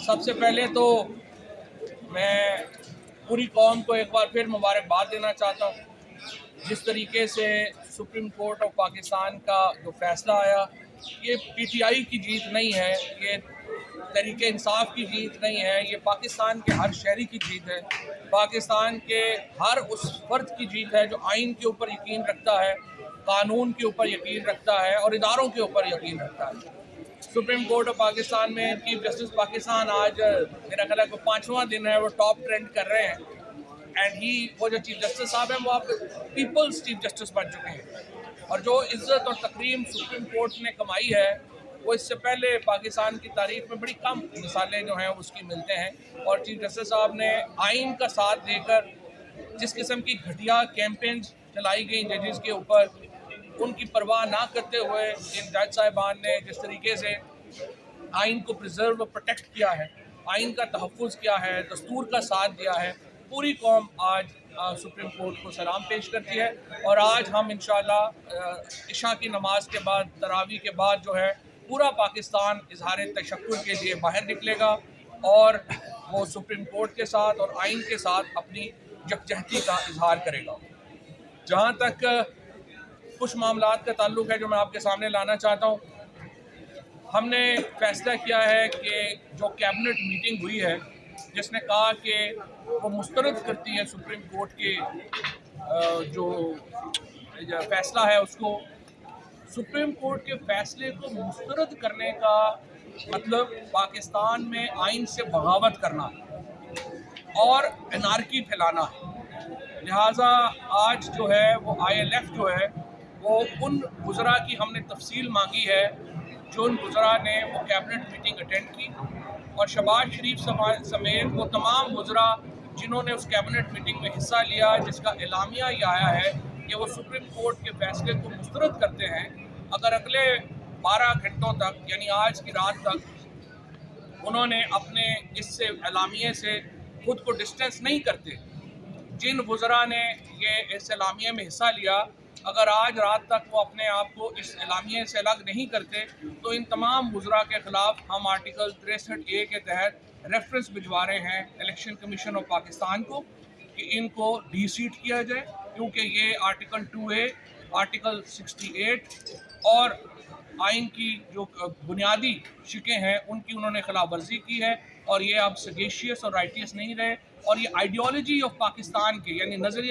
सबसे पहले तो मैं पूरी कौम को एक बार फिर मुबारकबाद देना चाहता हूँ। जिस तरीके से सुप्रीम कोर्ट ऑफ पाकिस्तान का जो फैसला आया, ये पीटीआई की जीत नहीं है, ये तहरीक इंसाफ की जीत नहीं है, ये पाकिस्तान के हर शहरी की जीत है, पाकिस्तान के हर उस फर्द की जीत है जो आइन के ऊपर यकीन रखता है, कानून के ऊपर यकीन रखता है और इदारों के ऊपर यकीन रखता है। सुप्रीम कोर्ट ऑफ पाकिस्तान में चीफ जस्टिस पाकिस्तान आज मेरा ख्याल है कि 5वां दिन है, वो टॉप ट्रेंड कर रहे हैं। एंड वो जो चीफ जस्टिस साहब हैं वो आप पीपल्स चीफ जस्टिस बन चुके हैं, और जो इज्जत और तकरीम सुप्रीम कोर्ट ने कमाई है वो इससे पहले पाकिस्तान की तारीख में बड़ी कम मिसालें जो हैं उसकी मिलते हैं। और चीफ जस्टिस साहब ने आइन का साथ देकर जिस किस्म की घटिया कैंपेन चलाई गई जजेस के ऊपर, उनकी परवाह ना करते हुए इन जज साहिबान ने जिस तरीके से आइन को प्रिजर्व प्रोटेक्ट किया है, आइन का तहफ़्फ़ुज़ किया है, दस्तूर का साथ दिया है, पूरी कौम आज सुप्रीम कोर्ट को सलाम पेश करती है। और आज हम इंशाअल्लाह इशा की नमाज के बाद, तरावी के बाद जो है, पूरा पाकिस्तान इजहार तशक्कुर के लिए बाहर निकलेगा और वो सुप्रीम कोर्ट के साथ और आइन के साथ अपनी यकजहती का इजहार करेगा। जहाँ तक कुछ मामलात का ताल्लुक है जो मैं आपके सामने लाना चाहता हूँ, हमने फैसला किया है कि जो कैबिनेट मीटिंग हुई है जिसने कहा कि वो मुस्तरद करती है सुप्रीम कोर्ट के जो फैसला है उसको, सुप्रीम कोर्ट के फैसले को मुस्तरद करने का मतलब पाकिस्तान में आइन से बगावत करना और एनार्की फैलाना है। लिहाजा आज जो है वो ILF जो है वो उन गुज़रा की हमने तफसील मांगी है जो उन गुज़रा ने वो कैबिनेट मीटिंग अटेंड की, और शहबाज शरीफ समेत वो तमाम गुज़रा जिन्होंने उस कैबिनेट मीटिंग में हिस्सा लिया, जिसका एलामिया ये आया है कि वो सुप्रीम कोर्ट के फैसले को मुस्तरद करते हैं। अगर अगले 12 घंटों तक यानी आज की रात तक उन्होंने अपने इससे एलामिया से खुद को डिस्टेंस नहीं करते, जिन वज़रा ने ये इस एलामिया में हिस्सा लिया, अगर आज रात तक वो अपने आप को इस एलामिया से अलग नहीं करते तो इन तमाम वज़रा के ख़िलाफ़ हम आर्टिकल 63A के तहत रेफरेंस भिजवा रहे हैं इलेक्शन कमीशन ऑफ पाकिस्तान को कि इनको डी-सीट किया जाए, क्योंकि ये आर्टिकल 2A, आर्टिकल 68 और आइन की जो बुनियादी शिकें हैं उनकी उन्होंने खिलाफ वर्जी की है। और ये अब सगेशियस और राइटियस नहीं रहे, और ये आइडियोलॉजी ऑफ पाकिस्तान के यानी नज़रिया